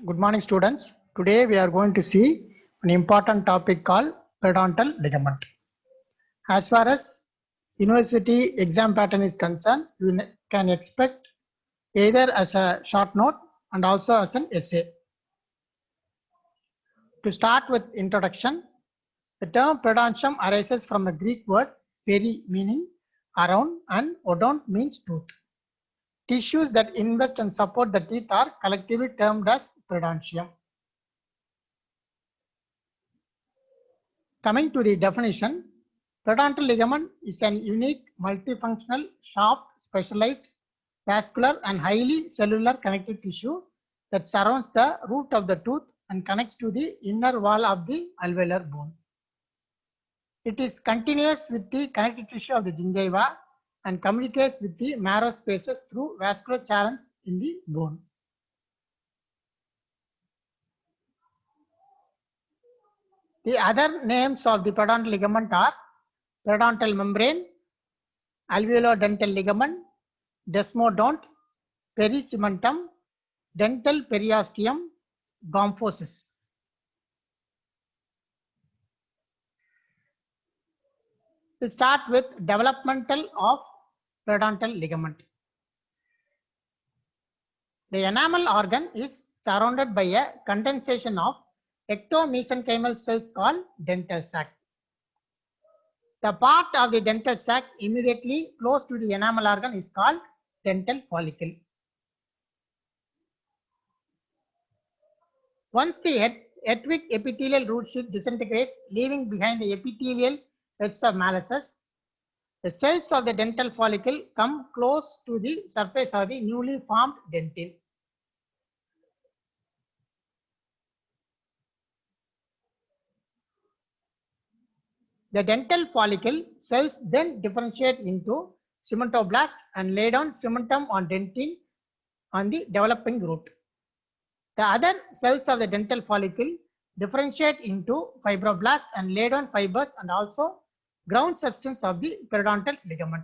Good morning, students. Today we are going to see an important topic called periodontal ligament. As far as university exam pattern is concerned, you can expect either as a short note and also as an essay. To start with introduction, the term periodontium arises from the Greek word peri meaning around and odont means tooth. Tissues that invest and support the teeth are collectively termed as periodontium. Coming to the definition, periodontal ligament is an unique, multifunctional, sharp, specialized, vascular and highly cellular connective tissue that surrounds the root of the tooth and connects to the inner wall of the alveolar bone. It is continuous with the connective tissue of the gingiva and communicates with the marrow spaces through vascular channels in the bone. The other names of the periodontal ligament are periodontal membrane, alveolo-dental ligament, desmodont, pericimentum, dental periosteum, gomphosis. We'll start with developmental of periodontal ligament. The enamel organ is surrounded by a condensation of ectomesenchymal cells called dental sac. The part of the dental sac immediately close to the enamel organ is called dental follicle. Once the Hetwick epithelial root sheath disintegrates, leaving behind the epithelial beds of Malleus, the cells of the dental follicle come close to the surface of the newly formed dentin. The dental follicle cells then differentiate into cementoblast and lay down cementum on dentin on the developing root. The other cells of the dental follicle differentiate into fibroblast and lay down fibers and also ground substance of the periodontal ligament.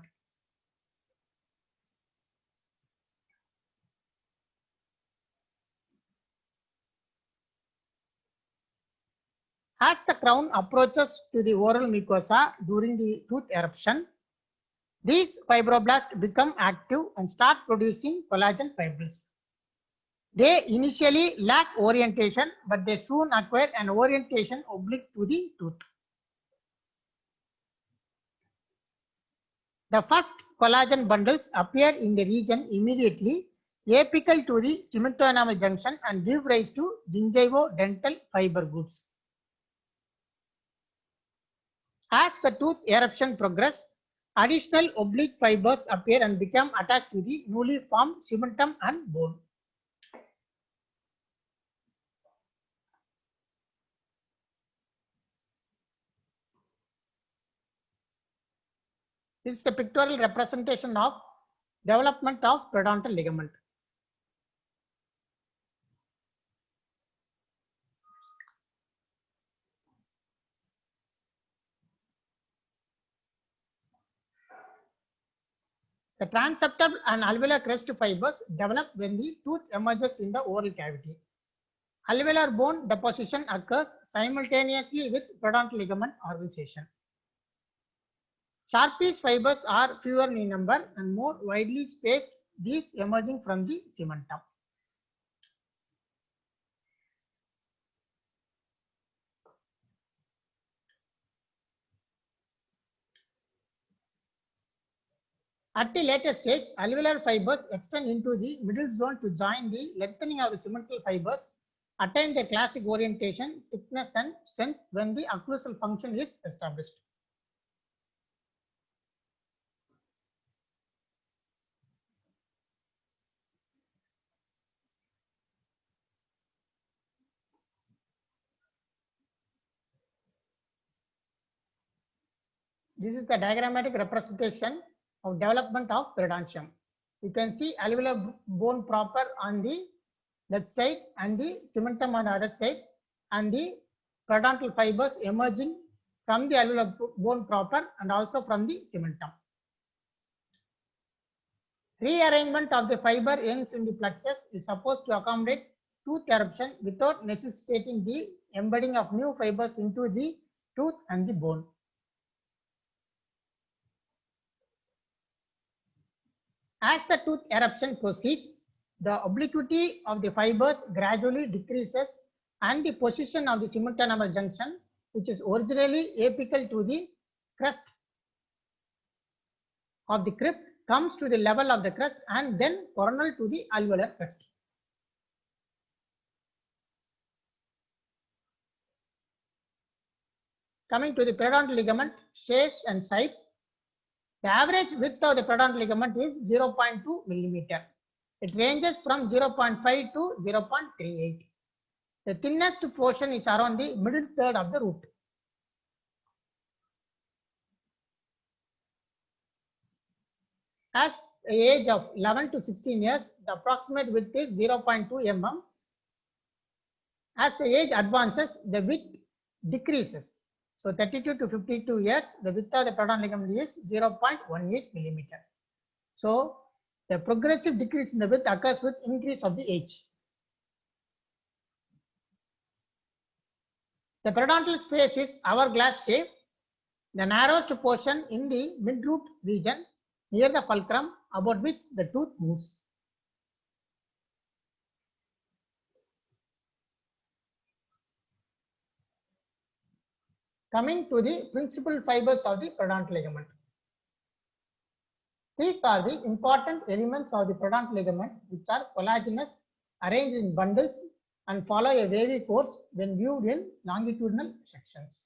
As the crown approaches to the oral mucosa during the tooth eruption, these fibroblasts become active and start producing collagen fibrils. They initially lack orientation, but they soon acquire an orientation oblique to the tooth. The first collagen bundles appear in the region immediately apical to the cemento-enamel junction and give rise to gingivo-dental fiber groups. As the tooth eruption progresses, additional oblique fibers appear and become attached to the newly formed cementum and bone. This is the pictorial representation of development of periodontal ligament. The transeptal and alveolar crest fibers develop when the tooth emerges in the oral cavity. Alveolar bone deposition occurs simultaneously with periodontal ligament organization. Sharpies fibers are fewer in number and more widely spaced, these emerging from the cementum. At the later stage, alveolar fibers extend into the middle zone to join the lengthening of the cemental fibers, attain their classic orientation, thickness and strength when the occlusal function is established. This is the diagrammatic representation of development of periodontium. You can see alveolar bone proper on the left side and the cementum on the other side, and the periodontal fibers emerging from the alveolar bone proper and also from the cementum. Rearrangement of the fiber ends in the plexus is supposed to accommodate tooth eruption without necessitating the embedding of new fibers into the tooth and the bone. As the tooth eruption proceeds, the obliquity of the fibers gradually decreases and the position of the cemento-enamel junction, which is originally apical to the crest of the crypt, comes to the level of the crest and then coronal to the alveolar crest. Coming to the periodontal ligament, shape and site, the average width of the periodontal ligament is 0.2 millimeter. It ranges from 0.5 to 0.38. The thinnest portion is around the middle third of the root. As the age of 11 to 16 years, the approximate width is 0.2 mm. As the age advances, the width decreases. So 32 to 52 years, the width of the periodontal ligament is 0.18 millimeter. So the progressive decrease in the width occurs with increase of the age. The periodontal space is hourglass shape. The narrowest portion in the mid-root region near the fulcrum about which the tooth moves. Coming to the principal fibers of the periodontal ligament. These are the important elements of the periodontal ligament, which are collagenous, arranged in bundles and follow a wavy course when viewed in longitudinal sections.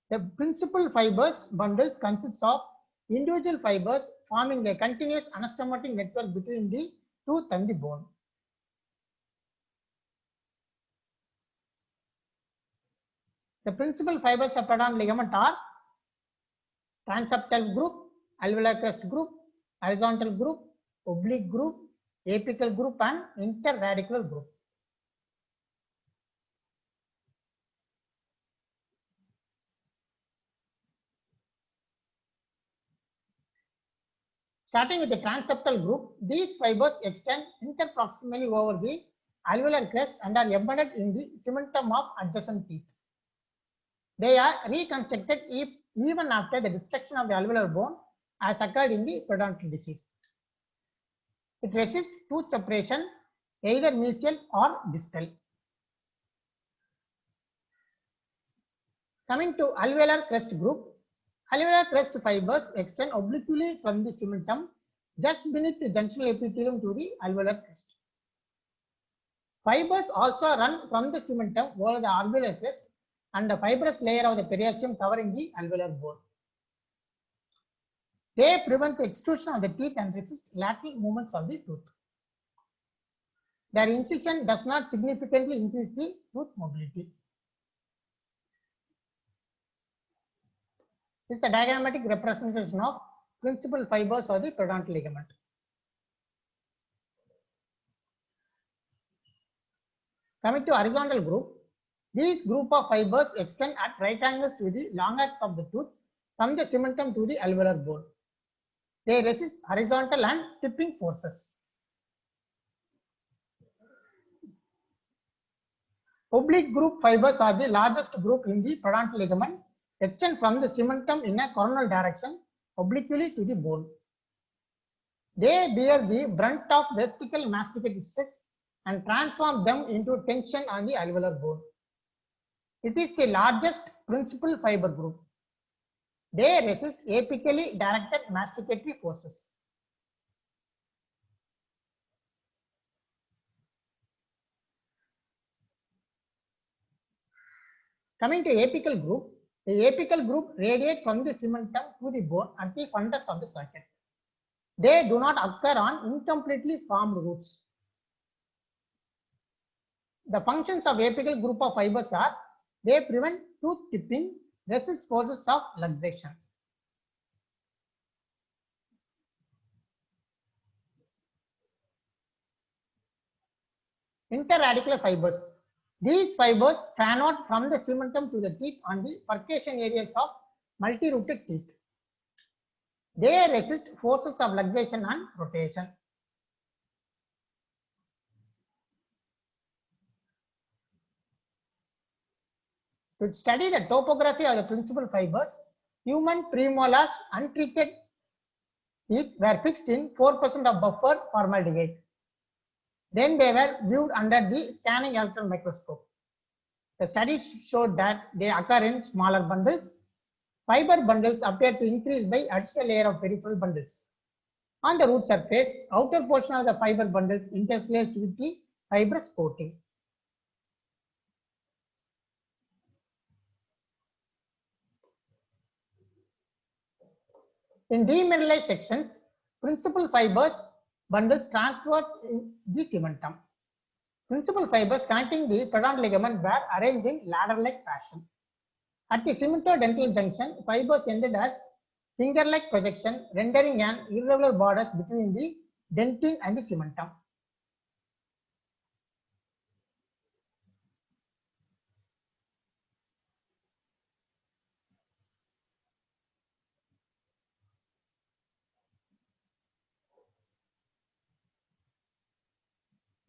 The principal fibers bundles consists of individual fibers forming a continuous anastomotic network between the tooth and the bone. The principal fibers of periodontal ligament are transeptal group, alveolar crest group, horizontal group, oblique group, apical group and interradicular group. Starting with the transeptal group, these fibers extend interproximally over the alveolar crest and are embedded in the cementum of adjacent teeth. They are reconstructed even after the destruction of the alveolar bone as occurred in the periodontal disease. It resists tooth separation either mesial or distal. Coming to alveolar crest group, alveolar crest fibers extend obliquely from the cementum just beneath the junctional epithelium to the alveolar crest. Fibers also run from the cementum over the alveolar crest and the fibrous layer of the periosteum covering the alveolar bone. They prevent the extrusion of the teeth and resist lateral movements of the tooth. Their incision does not significantly increase the tooth mobility. This is the diagrammatic representation of principal fibers of the periodontal ligament. Coming to horizontal group, these group of fibers extend at right angles to the long axis of the tooth from the cementum to the alveolar bone. They resist horizontal and tipping forces. Oblique group fibers are the largest group in the periodontal ligament, extend from the cementum in a coronal direction obliquely to the bone. They bear the brunt of vertical masticated stress and transform them into tension on the alveolar bone. It is the largest principal fiber group. They resist apically directed masticatory forces. Coming to apical group, the apical group radiate from the cementum to the bone at the fundus of the circuit. They do not occur on incompletely formed roots. The functions of apical group of fibers are: they prevent tooth tipping, resist forces of luxation. Interradicular fibers. These fibers fan out from the cementum to the teeth on the percussion areas of multi-rooted teeth. They resist forces of luxation and rotation. To study the topography of the principal fibers, human premolars untreated teeth were fixed in 4% of buffer formaldehyde. Then they were viewed under the scanning electron microscope. The studies showed that they occur in smaller bundles. Fiber bundles appear to increase by additional layer of peripheral bundles. On the root surface, outer portion of the fiber bundles interlaced with the fibrous coating. In demineralized sections, principal fibers bundles transverse in the cementum. Principal fibers connecting the periodontal ligament were arranged in ladder-like fashion. At the cemento-dental junction, fibers ended as finger-like projection, rendering an irregular borders between the dentin and the cementum.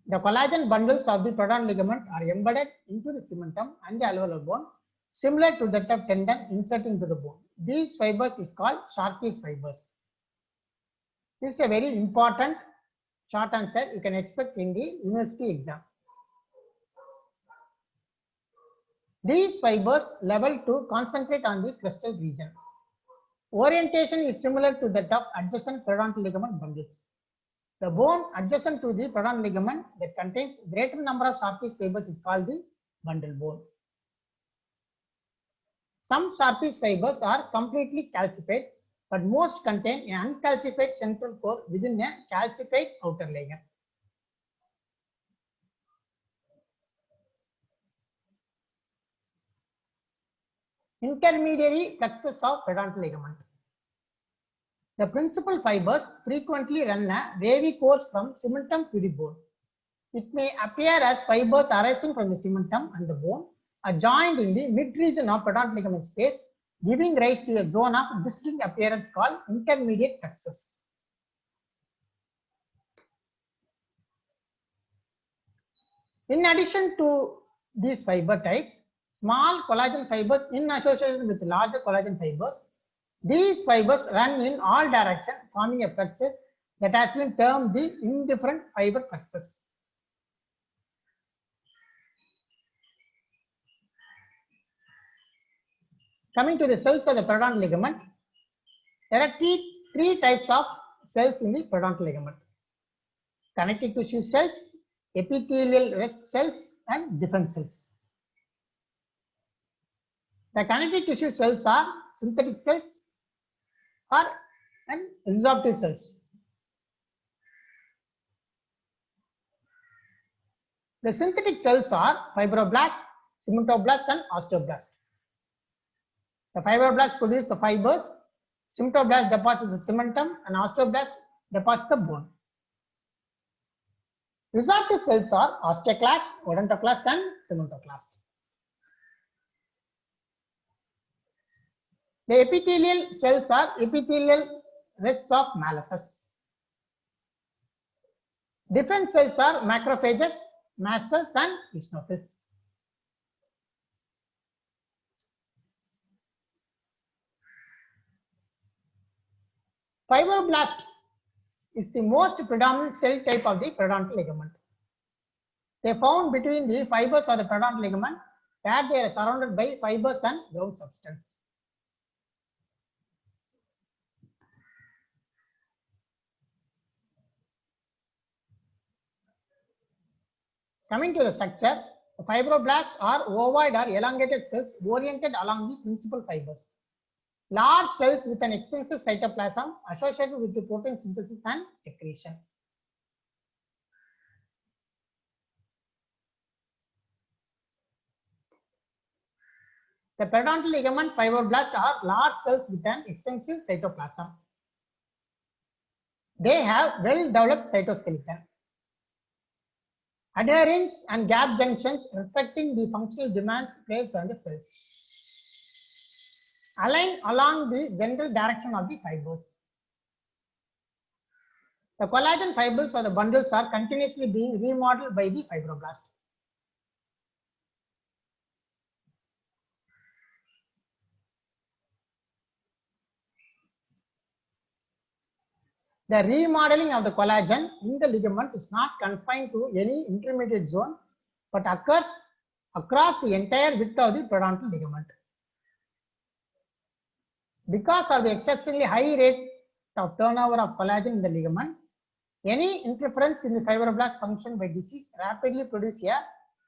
The collagen bundles of the periodontal ligament are embedded into the cementum and the alveolar bone, similar to that of tendon inserted into the bone. These fibers is called Sharpey's fibers. This is a very important short answer you can expect in the university exam. These fibers level to concentrate on the crestal region. Orientation is similar to that of adjacent periodontal ligament bundles. The bone adjacent to the periodontal ligament that contains greater number of Sharpey's fibers is called the bundle bone. Some Sharpey's fibers are completely calcified, but most contain an uncalcified central core within a calcified outer layer. Intermediary plexus of periodontal ligament. The principal fibers frequently run a wavy course from cementum to the bone. It may appear as fibers arising from the cementum and the bone are joined in the mid-region of periodontal ligament space, giving rise to a zone of distinct appearance called intermediate plexus. In addition to these fiber types, small collagen fibers in association with larger collagen fibers, these fibers run in all directions, forming a plexus that has been termed the indifferent fiber plexus. Coming to the cells of the periodontal ligament, there are three types of cells in the periodontal ligament: connective tissue cells, epithelial rest cells, and defense cells. The connective tissue cells are synthetic cells and resorptive cells. The synthetic cells are fibroblast, cementoblast, and osteoblast. The fibroblasts produce the fibers, cementoblast deposits the cementum, and osteoblast deposits the bone. Resorptive cells are osteoclast, odontoclast, and cementoclast. The epithelial cells are epithelial rests of Malassez. Defense cells are macrophages, mast cells, and eosinophils. Fibroblast is the most predominant cell type of the periodontal ligament. They are found between the fibers of the periodontal ligament, where they are surrounded by fibers and ground substance. Coming to the structure, the fibroblasts are ovoid or elongated cells oriented along the principal fibers. Large cells with an extensive cytoplasm associated with the protein synthesis and secretion. The periodontal ligament fibroblasts are large cells with an extensive cytoplasm. They have well-developed cytoskeleton. Adherents and gap junctions reflecting the functional demands placed on the cells. Align along the general direction of the fibers. The collagen fibers or the bundles are continuously being remodeled by the fibroblast. The remodeling of the collagen in the ligament is not confined to any intermediate zone, but occurs across the entire width of the periodontal ligament. Because of the exceptionally high rate of turnover of collagen in the ligament, any interference in the fibroblast function by disease rapidly produces a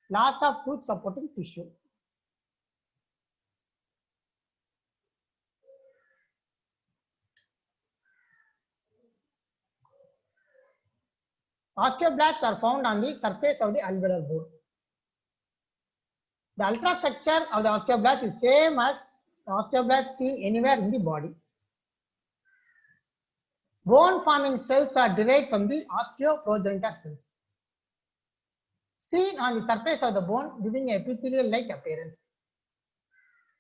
loss of tooth supporting tissue. Osteoblasts are found on the surface of the alveolar bone. The ultrastructure of the osteoblast is same as the osteoblast seen anywhere in the body. Bone forming cells are derived from the osteoprogenitor cells, seen on the surface of the bone, giving an epithelial-like appearance.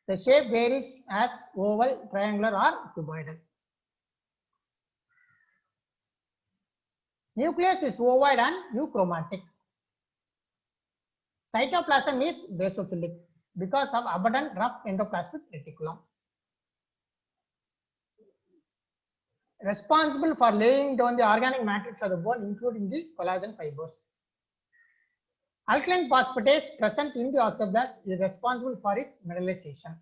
The shape varies as oval, triangular, or cuboidal. Nucleus is ovoid and euchromatic. Cytoplasm is basophilic because of abundant rough endoplasmic reticulum, responsible for laying down the organic matrix of the bone, including the collagen fibers. Alkaline phosphatase present in the osteoblast is responsible for its mineralization.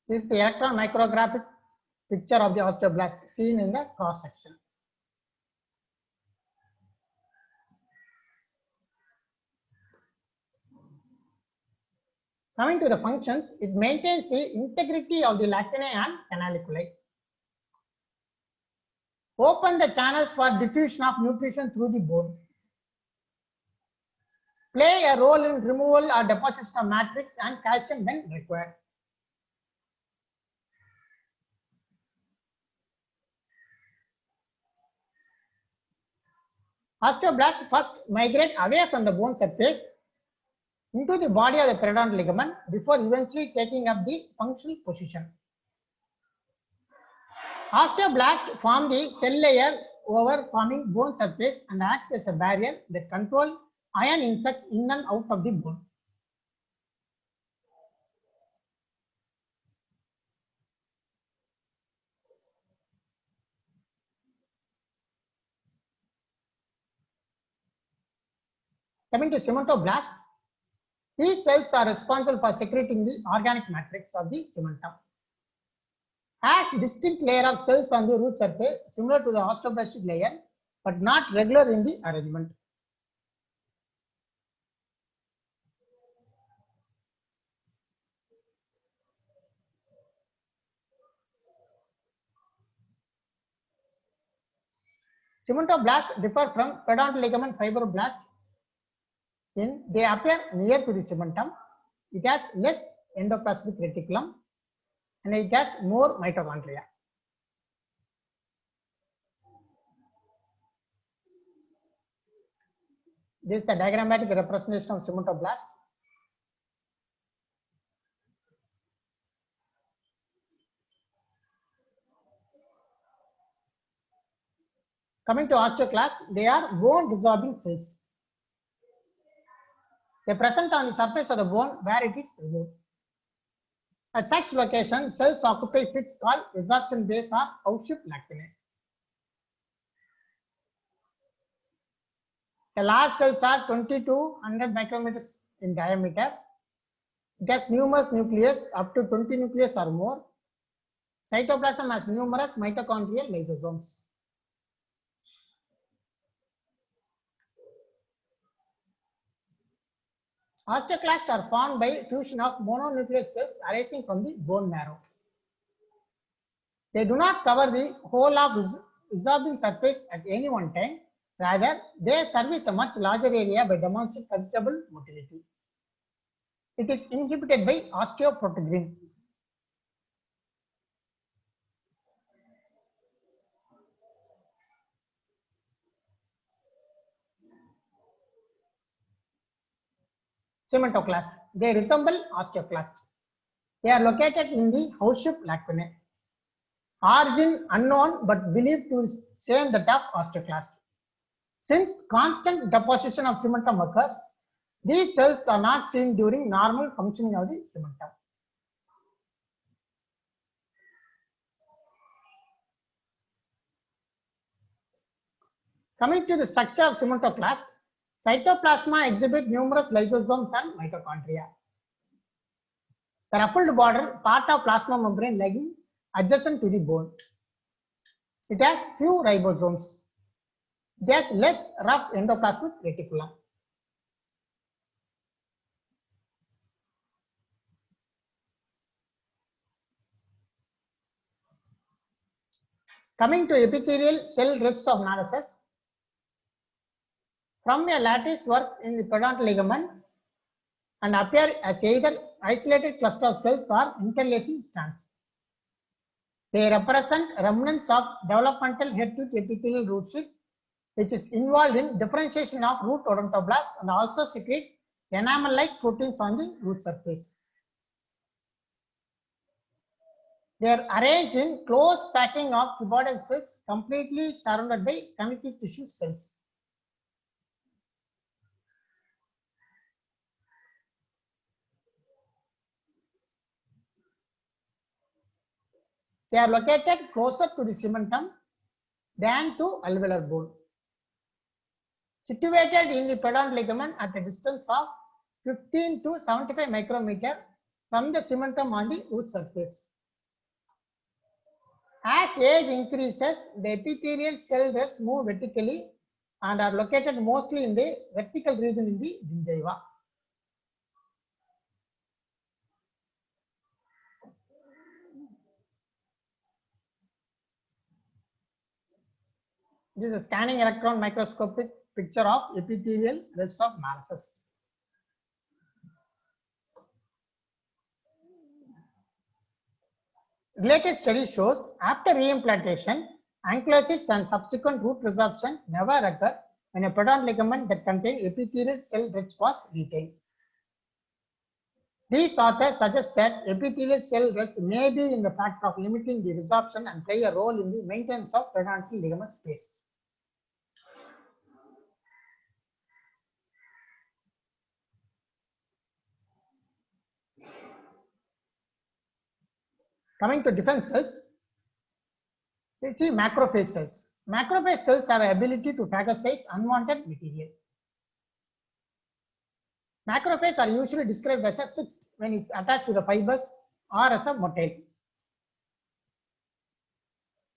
This is the electron micrographic picture of the osteoblast seen in the cross section. Coming to the functions, it maintains the integrity of the lacunae and canaliculi. Open the channels for diffusion of nutrition through the bone. Play a role in removal or deposition of matrix and calcium when required. Osteoblasts first migrate away from the bone surface into the body of the periodontal ligament before eventually taking up the functional position. Osteoblasts form the cell layer over forming bone surface and act as a barrier that control ion influx in and out of the bone. Coming to cementoblast, these cells are responsible for secreting the organic matrix of the cementum. Has distinct layer of cells on the root surface similar to the osteoblastic layer, but not regular in the arrangement. Cementoblasts differ from periodontal ligament fibroblasts in they appear near to the cementum. It has less endoplasmic reticulum and it has more mitochondria. This is the diagrammatic representation of cementoblast. Coming to osteoclast, they are bone resorbing cells. They present on the surface of the bone where it is removed. At such location, cells occupy pits called resorption bays or house-shaped lacunae. The large cells are 20 to 100 micrometers in diameter. It has numerous nucleus up to 20 nucleus or more. Cytoplasm has numerous mitochondrial lysosomes. Osteoclasts are formed by fusion of mononuclear cells arising from the bone marrow. They do not cover the whole of resorbing surface at any one time. Rather, they service a much larger area by demonstrating considerable motility. It is inhibited by osteoprotein. Cementoclast. They resemble osteoclast. They are located in the house-shaped lacunae. Origin unknown but believed to same that of osteoclast. Since constant deposition of cementum occurs, these cells are not seen during normal functioning of the cementum. Coming to the structure of cementoclast, cytoplasma exhibit numerous lysosomes and mitochondria. The ruffled border part of plasma membrane lying adjacent to the bone. It has few ribosomes. It has less rough endoplasmic reticulum. Coming to epithelial cell rests of Manasses, from a lattice work in the periodontal ligament and appear as either isolated cluster of cells or interlacing strands. They represent remnants of developmental head tooth epithelial root sheath, which is involved in differentiation of root odontoblasts and also secrete enamel-like proteins on the root surface. They are arranged in close packing of cuboidal cells completely surrounded by connective tissue cells. They are located closer to the cementum than to alveolar bone. Situated in the periodontal ligament at a distance of 15 to 75 micrometer from the cementum on the root surface. As age increases, the epithelial cell rests move vertically and are located mostly in the vertical region in the gingiva. This is a scanning electron microscopic picture of epithelial rests of Manasses. Related study shows after reimplantation, ankylosing and subsequent root resorption never occur when a periodontal ligament that contained epithelial cell rests was retained. These authors suggest that epithelial cell rest may be in the factor of limiting the resorption and play a role in the maintenance of periodontal ligament space. Coming to defense cells, we see macrophage cells. Macrophage cells have the ability to phagocyte unwanted material. Macrophages are usually described as a fixed when it's attached to the fibers or as a motile.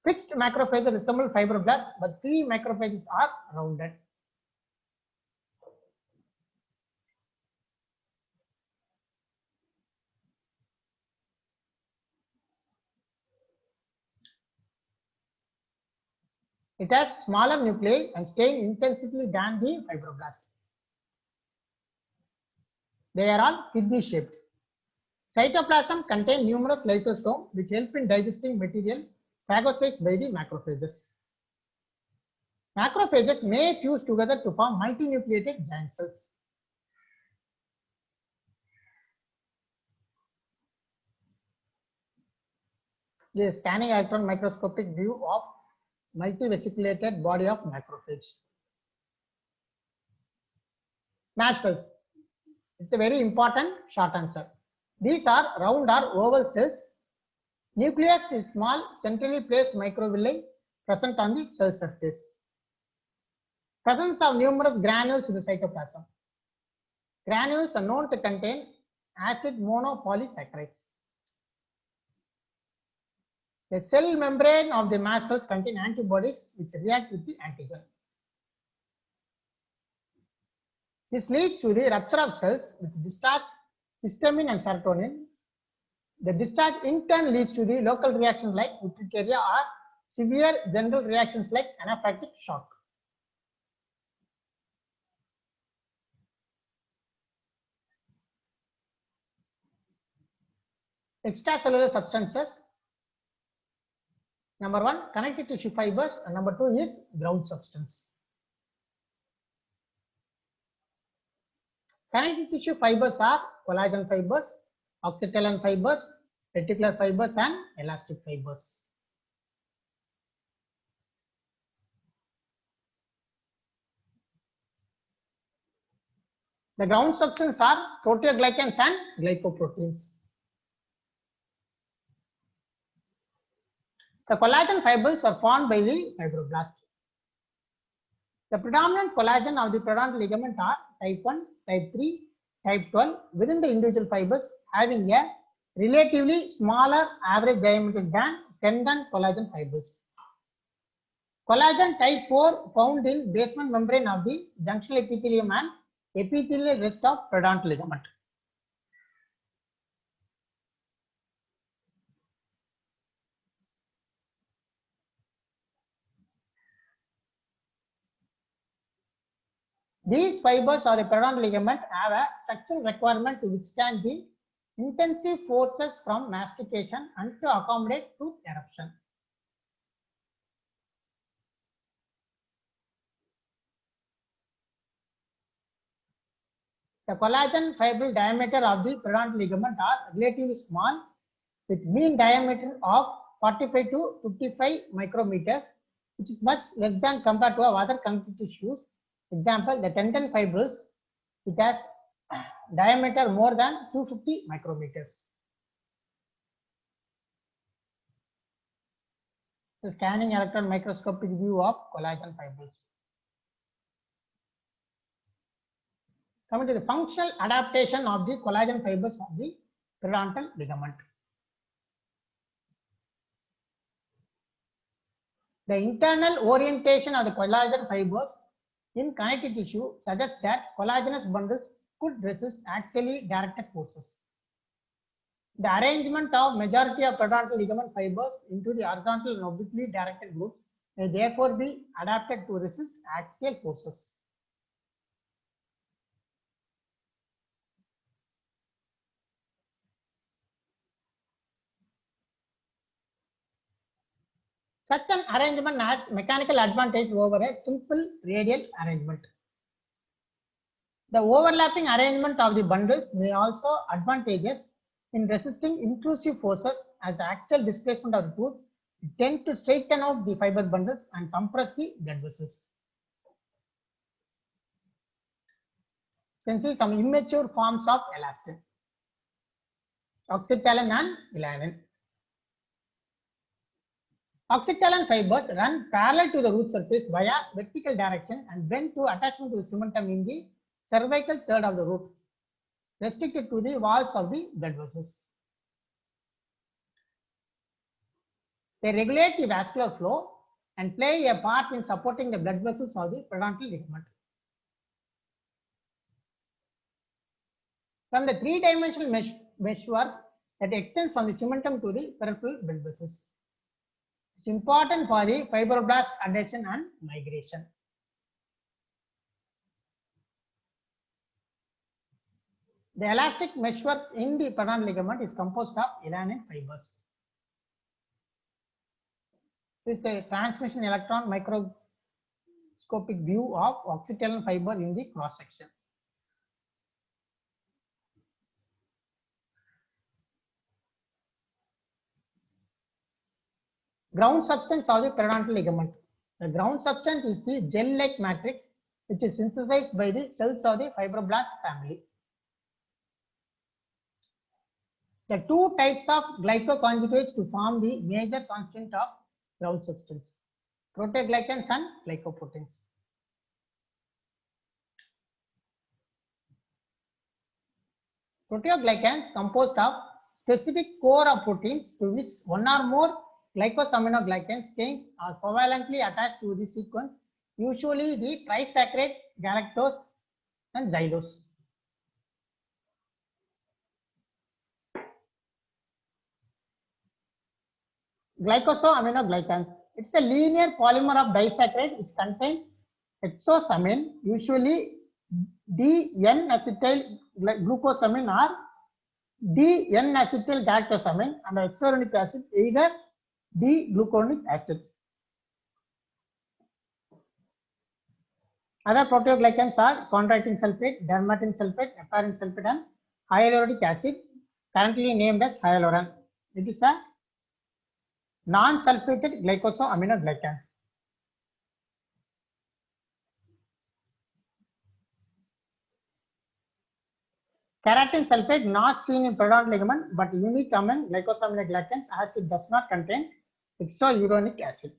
Fixed macrophages resemble fibroblasts, but free macrophages are rounded. It has smaller nuclei and stain intensity than the fibroblast. They are all kidney shaped. Cytoplasm contains numerous lysosomes which help in digesting material phagocytes by the macrophages. Macrophages may fuse together to form multinucleated giant cells. The scanning electron microscopic view of multivesiculated body of macrophage. Mast cells. It's a very important short answer. These are round or oval cells. Nucleus is small, centrally placed microvilli present on the cell surface. Presence of numerous granules in the cytoplasm. Granules are known to contain acid monopolysaccharides. The cell membrane of the mast cells contain antibodies which react with the antigen. This leads to the rupture of cells which discharge histamine and serotonin. The discharge in turn leads to the local reactions like urticaria or severe general reactions like anaphylactic shock. Extracellular substances. Number 1, connective tissue fibers, and number 2 is ground substance. Connective tissue fibers are collagen fibers, oxytocin fibers, reticular fibers, and elastic fibers. The ground substance are proteoglycans and glycoproteins. The collagen fibers are formed by the fibroblast. The predominant collagen of the periodontal ligament are type 1, type 3, type 12 within the individual fibers having a relatively smaller average diameter than tendon collagen fibers. Collagen type 4 found in basement membrane of the junctional epithelium and epithelial rest of periodontal ligament. These fibers of the periodontal ligament have a structural requirement to withstand the intensive forces from mastication and to accommodate tooth eruption. The collagen fibril diameter of the periodontal ligament are relatively small with mean diameter of 45 to 55 micrometers, which is much less than compared to other connective tissues. Example, the tendon fibrils, it has diameter more than 250 micrometers. The scanning electron microscopic view of collagen fibrils. Coming to the functional adaptation of the collagen fibers of the periodontal ligament. The internal orientation of the collagen fibers in connective tissue suggests that collagenous bundles could resist axially directed forces. The arrangement of majority of periodontal ligament fibers into the horizontal and obliquely directed groups may therefore be adapted to resist axial forces. Such an arrangement has mechanical advantage over a simple radial arrangement. The overlapping arrangement of the bundles may also advantageous in resisting intrusive forces as the axial displacement of the tooth tend to straighten out the fiber bundles and compress the blood vessels. You can see some immature forms of elastin, oxytalin and elanin. Oxytalin fibers run parallel to the root surface via vertical direction and bend to attachment to the cementum in the cervical third of the root, restricted to the walls of the blood vessels. They regulate the vascular flow and play a part in supporting the blood vessels of the periodontal ligament. From the three-dimensional meshwork that extends from the cementum to the peripheral blood vessels. It's important for the fibroblast adhesion and migration. The elastic meshwork in the periodontal ligament is composed of elanin fibers. This is the transmission electron microscopic view of oxytalin fiber in the cross section. Ground substance of the periodontal ligament. The ground substance is the gel-like matrix which is synthesized by the cells of the fibroblast family. The two types of glycoconjugates to form the major constituent of ground substance, proteoglycans and glycoproteins. Proteoglycans composed of specific core of proteins to which one or more glycosaminoglycans chains are covalently attached to the sequence, usually the trisaccharide galactose and xylose. Glycosaminoglycans. It's a linear polymer of disaccharide which contains hexosamine, usually D-N-acetyl glucosamine or D-N-acetyl galactosamine, and hexuronic acid, either D-gluconic acid. Other proteoglycans are chondroitin sulfate, dermatin sulfate, heparin sulfate, and hyaluronic acid, currently named as hyaluron. It is a non-sulfated glycosaminoglycans. Keratin sulfate not seen in periodontal ligament but unique among glycosaminoglycans as it does not contain hexouronic acid.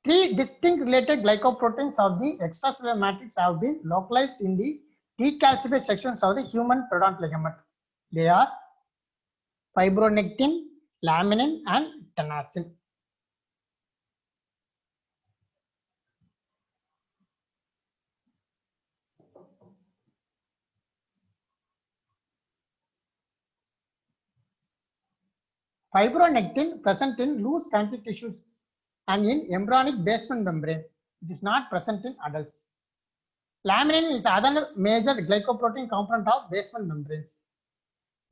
Three distinct related glycoproteins of the extracellular matrix have been localized in the decalcified sections of the human periodontal ligament. They are fibronectin, laminin, and tenascin. Fibronectin present in loose connective tissues and in embryonic basement membrane. It is not present in adults. Laminin is another major glycoprotein component of basement membranes.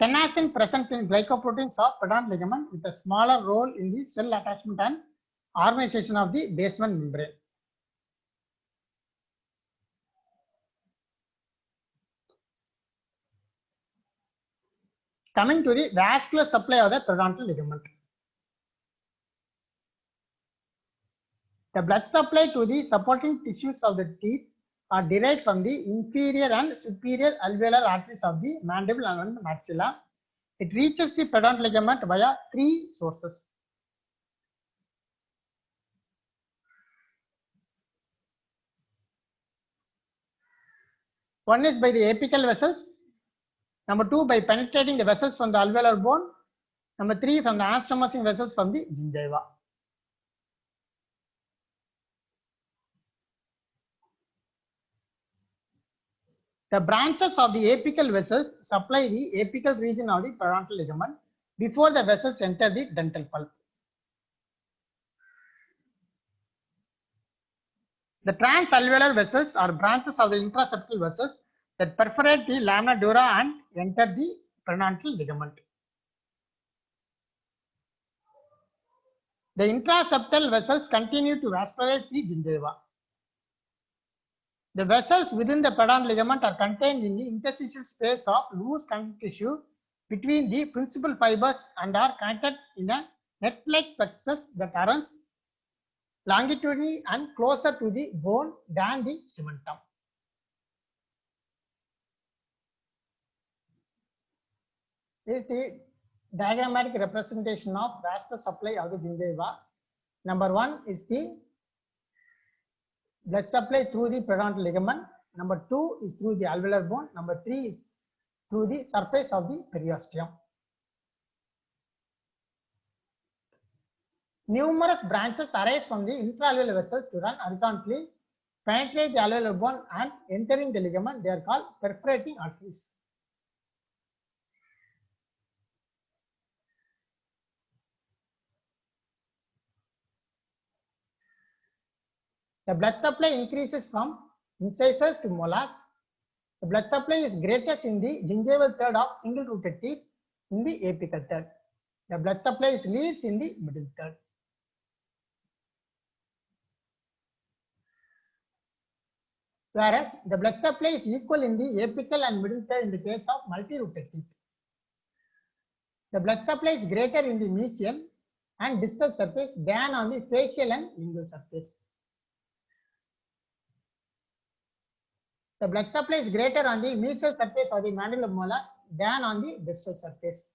Tenascin present in glycoproteins of periodontal ligament with a smaller role in the cell attachment and organization of the basement membrane. Coming to the vascular supply of the periodontal ligament. The blood supply to the supporting tissues of the teeth are derived from the inferior and superior alveolar arteries of the mandible and maxilla. It reaches the periodontal ligament via three sources. One is by the apical vessels. Number two, by penetrating the vessels from the alveolar bone. Number three, from the anastomosing vessels from the gingiva. The branches of the apical vessels supply the apical region of the periodontal ligament before the vessels enter the dental pulp. The transalveolar vessels are branches of the intraseptal vessels that perforate the lamina dura and enter the periodontal ligament. The intraseptal vessels continue to vascularize the gingiva. The vessels within the periodontal ligament are contained in the interstitial space of loose connective tissue between the principal fibers and are connected in a net-like plexus that runs longitudinally and closer to the bone than the cementum. This is the diagrammatic representation of vascular supply of the gingiva. Number one is the blood supply through the periodontal ligament. Number two is through the alveolar bone. Number three is through the surface of the periosteum. Numerous branches arise from the intraalveolar vessels to run horizontally, penetrate the alveolar bone and entering the ligament. They are called perforating arteries. The blood supply increases from incisors to molars. The blood supply is greatest in the gingival third of single rooted teeth in the apical third. The blood supply is least in the middle third. Whereas the blood supply is equal in the apical and middle third in the case of multi-rooted teeth. The blood supply is greater in the mesial and distal surface than on the facial and lingual surface. The blood supply is greater on the mesial surface of the mandibular molars than on the distal surface.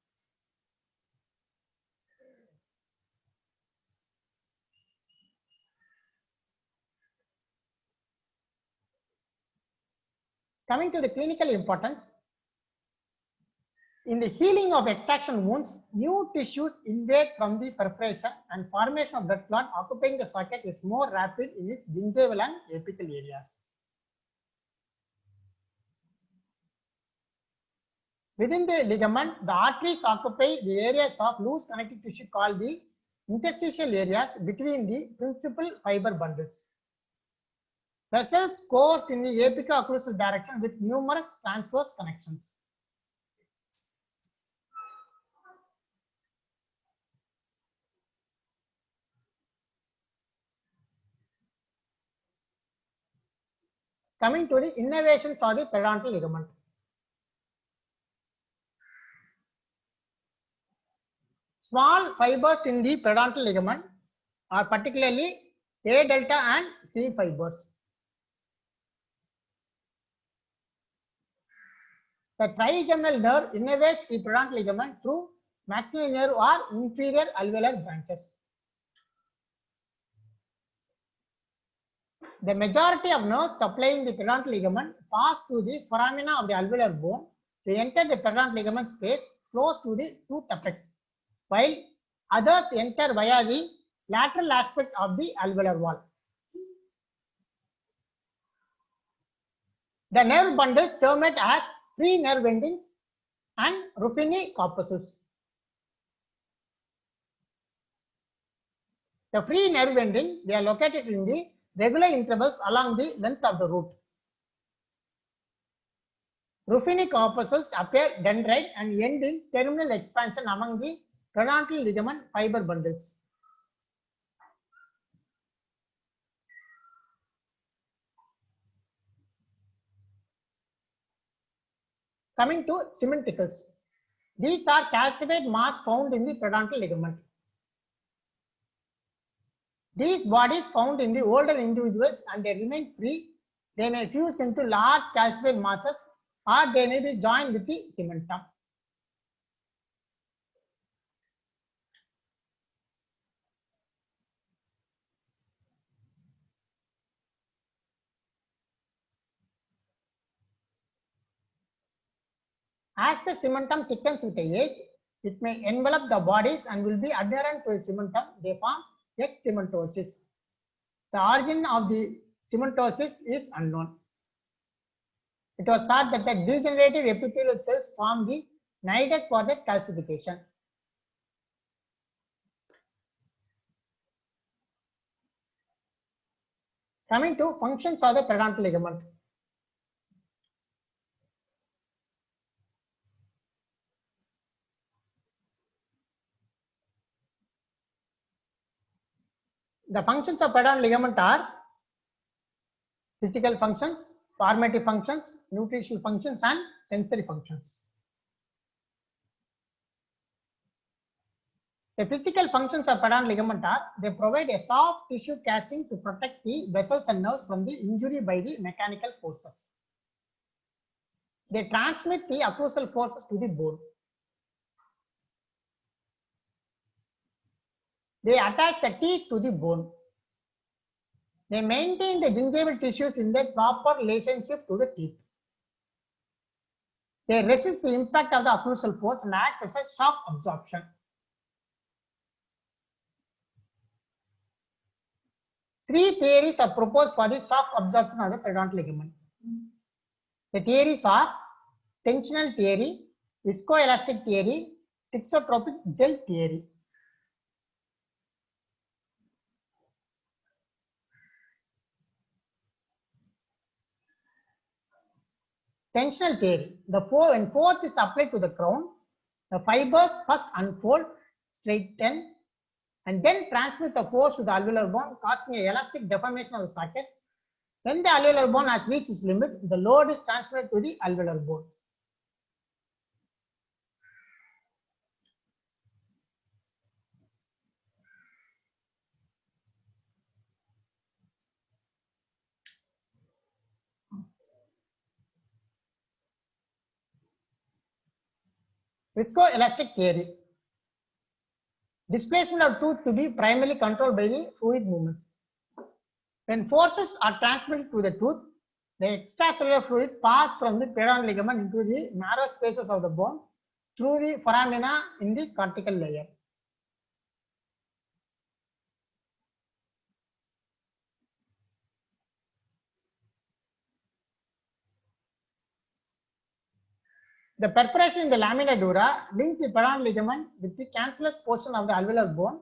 Coming to the clinical importance, in the healing of extraction wounds, new tissues invade from the perforation and formation of blood clot occupying the socket is more rapid in its gingival and apical areas. Within the ligament, the arteries occupy the areas of loose connective tissue called the interstitial areas between the principal fiber bundles. Vessels course in the apico-occlusal direction with numerous transverse connections. Coming to the innervations of the periodontal ligament. Small fibers in the periodontal ligament are particularly A delta and C fibers. The trigeminal nerve innervates the periodontal ligament through maxillary nerve or inferior alveolar branches. The majority of nerves supplying the periodontal ligament pass through the foramina of the alveolar bone to enter the periodontal ligament space close to the tooth apex, while others enter via the lateral aspect of the alveolar wall. The nerve bundles terminate as free nerve endings and Ruffini corpuscles. The free nerve ending, they are located in the regular intervals along the length of the root. Ruffini corpuscles appear dendrite and end in terminal expansion among the periodontal ligament fiber bundles. Coming to cementicles. These are calcified marks found in the periodontal ligament. These bodies found in the older individuals and they remain free. They may fuse into large calcified masses or they may be joined with the cementum. As the cementum thickens with age, it may envelop the bodies and will be adherent to the cementum. They form excementosis. The origin of the cementosis is unknown. It was thought that the degenerative epithelial cells form the nidus for the calcification. Coming to functions of the periodontal ligament. The functions of periodontal ligament are physical functions, formative functions, nutritional functions, and sensory functions. The physical functions of periodontal ligament are they provide a soft tissue casing to protect the vessels and nerves from the injury by the mechanical forces. They transmit the occlusal forces to the bone. They attach the teeth to the bone. They maintain the gingival tissues in their proper relationship to the teeth. They resist the impact of the occlusal force and acts as a shock absorption. Three theories are proposed for the shock absorption of the periodontal ligament. The theories are tensional theory, viscoelastic theory, thixotropic gel theory. Tensional theory. When force is applied to the crown, the fibers first unfold, straighten, and then transmit the force to the alveolar bone, causing an elastic deformation of the socket. When the alveolar bone has reached its limit, the load is transmitted to the alveolar bone. Viscoelastic theory. Displacement of tooth to be primarily controlled by the fluid movements. When forces are transmitted to the tooth, the extracellular fluid passes from the periodontal ligament into the narrow spaces of the bone through the foramina in the cortical layer. The perforation in the lamina dura links the periodontal ligament with the cancellous portion of the alveolar bone.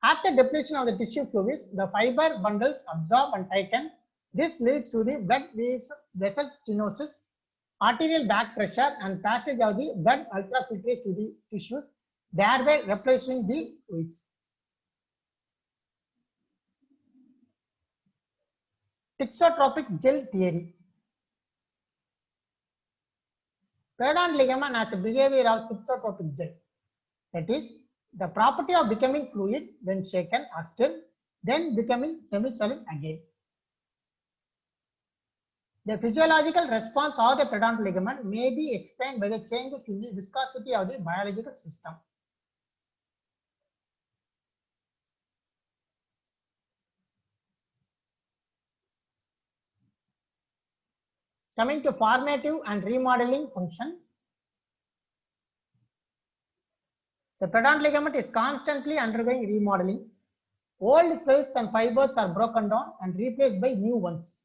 After depletion of the tissue fluids, the fiber bundles absorb and tighten. This leads to the blood vessel stenosis, arterial back pressure, and passage of the blood ultrafiltrate to the tissues, thereby replenishing the fluids. Thixotropic gel theory. Periodontal ligament has a behavior of thixotropic gel. That is, the property of becoming fluid when shaken or still, then becoming semi-solid again. The physiological response of the periodontal ligament may be explained by the changes in the viscosity of the biological system. Coming to formative and remodeling function, the pedant ligament is constantly undergoing remodeling. Old cells and fibers are broken down and replaced by new ones.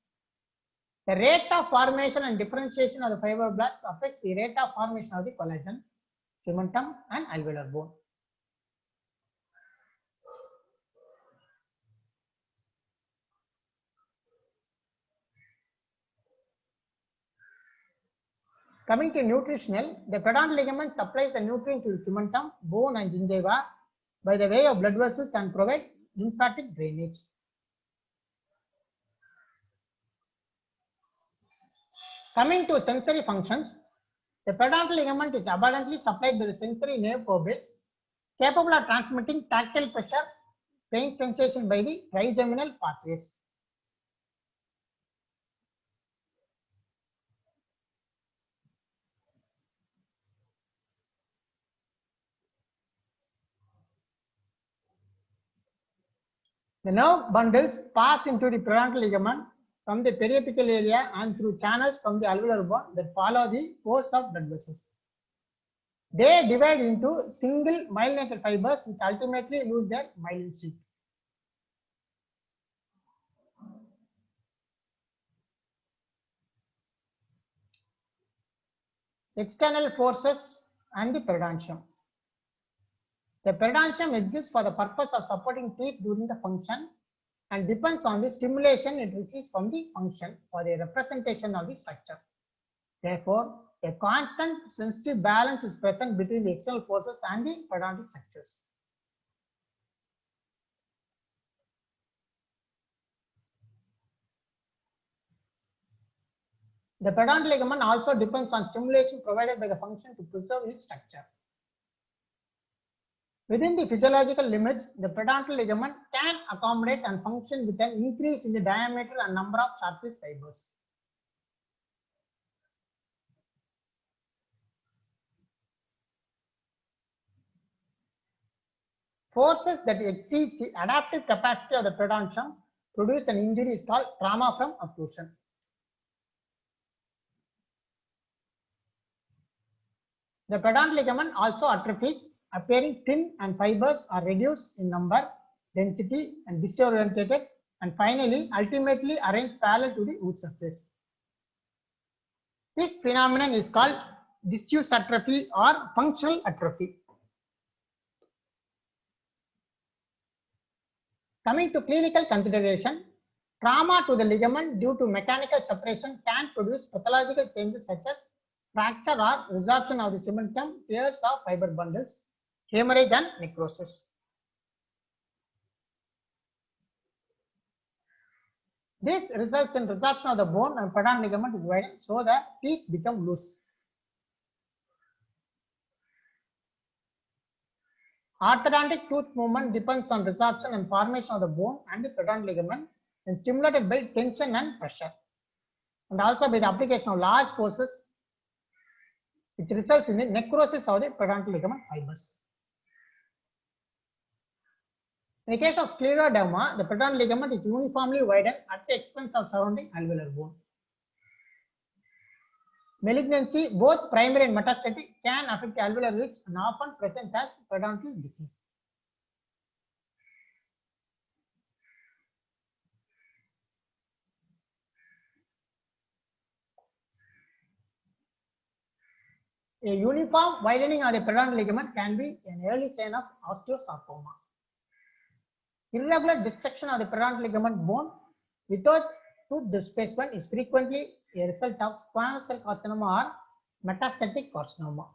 The rate of formation and differentiation of the fibroblasts affects the rate of formation of the collagen, cementum, and alveolar bone. Coming to nutritional, the pedant ligament supplies the nutrient to the cementum, bone, and gingiva by the way of blood vessels and provide lymphatic drainage. Coming to sensory functions, the pedant ligament is abundantly supplied by the sensory nerve fibers capable of transmitting tactile pressure, pain sensation by the trigeminal pathways. The nerve bundles pass into the pedantal ligament from the periapical area and through channels from the alveolar bone that follow the course of blood vessels. They divide into single myelinated fibers which ultimately lose their myelin sheath. External forces and the periodontium. The periodontium exists for the purpose of supporting teeth during the function and depends on the stimulation it receives from the function for the representation of the structure. Therefore, a constant sensitive balance is present between the external forces and the periodontic structures. The pedant ligament also depends on stimulation provided by the function to preserve its structure. Within the physiological limits, the peduncle ligament can accommodate and function with an increase in the diameter and number of surface fibers. Forces that exceeds the adaptive capacity of the peduncle produce an injury is called trauma from occlusion. The pedant ligament also atrophies, appearing thin, and fibers are reduced in number, density, and disorientated, and finally, ultimately arranged parallel to the root surface. This phenomenon is called disuse atrophy or functional atrophy. Coming to clinical consideration, trauma to the ligament due to mechanical separation can produce pathological changes such as fracture or resorption of the cementum, tears of fiber bundles, hemorrhage, and necrosis. This results in resorption of the bone and pedant ligament is widened so the teeth become loose. Orthodontic tooth movement depends on resorption and formation of the bone and the pedant ligament and stimulated by tension and pressure, and also by the application of large forces which results in the necrosis of the pedant ligament fibers. In the case of scleroderma, the pedant ligament is uniformly widened at the expense of surrounding alveolar bone. Malignancy, both primary and metastatic, can affect the alveolar ridge and often present as periodontal disease. A uniform widening of the pedant ligament can be an early sign of osteosarcoma. Irregular destruction of the pedant ligament bone without tooth displacement is frequently a result of squamous cell carcinoma or metastatic carcinoma.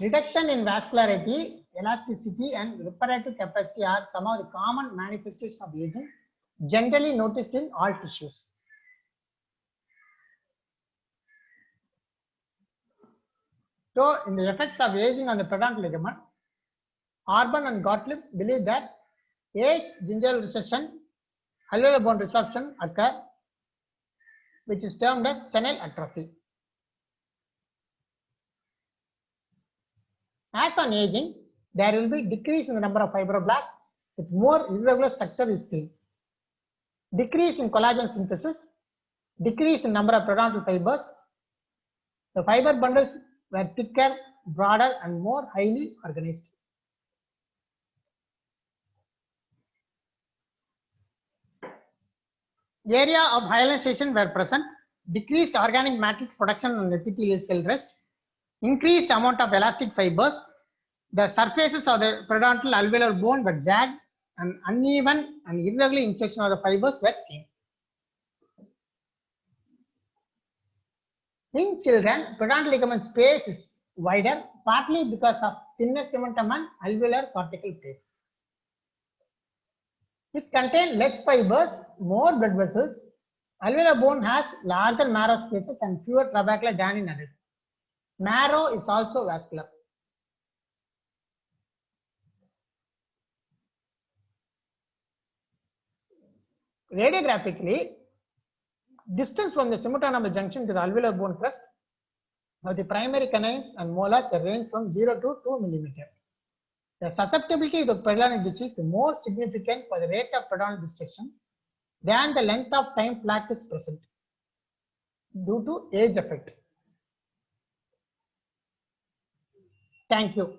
Reduction in vascularity, elasticity, and reparative capacity are some of the common manifestations of aging, generally noticed in all tissues. So, in the effects of aging on the pedant ligament, Orban and Gottlieb believe that age, gingival recession, alveolar bone resorption occur, which is termed as senile atrophy. As on aging, there will be decrease in the number of fibroblasts with more irregular structure is seen. Decrease in collagen synthesis, decrease in number of periodontal fibers. The fiber bundles were thicker, broader, and more highly organized. Area of hyalinization were present, decreased organic matrix production and epithelial cell rest, increased amount of elastic fibers. The surfaces of the periodontal alveolar bone were jagged, and uneven and irregular insertion of the fibers were seen. In children, periodontal ligament space is wider, partly because of thinner cementum and alveolar cortical plates. It contains less fibers, more blood vessels. Alveolar bone has larger marrow spaces and fewer trabecula than in adults. Marrow is also vascular. Radiographically, distance from the semitonormal junction to the alveolar bone crest of the primary canines and molars range from 0 to 2 mm. The susceptibility to periodontal disease is more significant for the rate of periodontal dissection than the length of time plaque is present due to age effect. Thank you.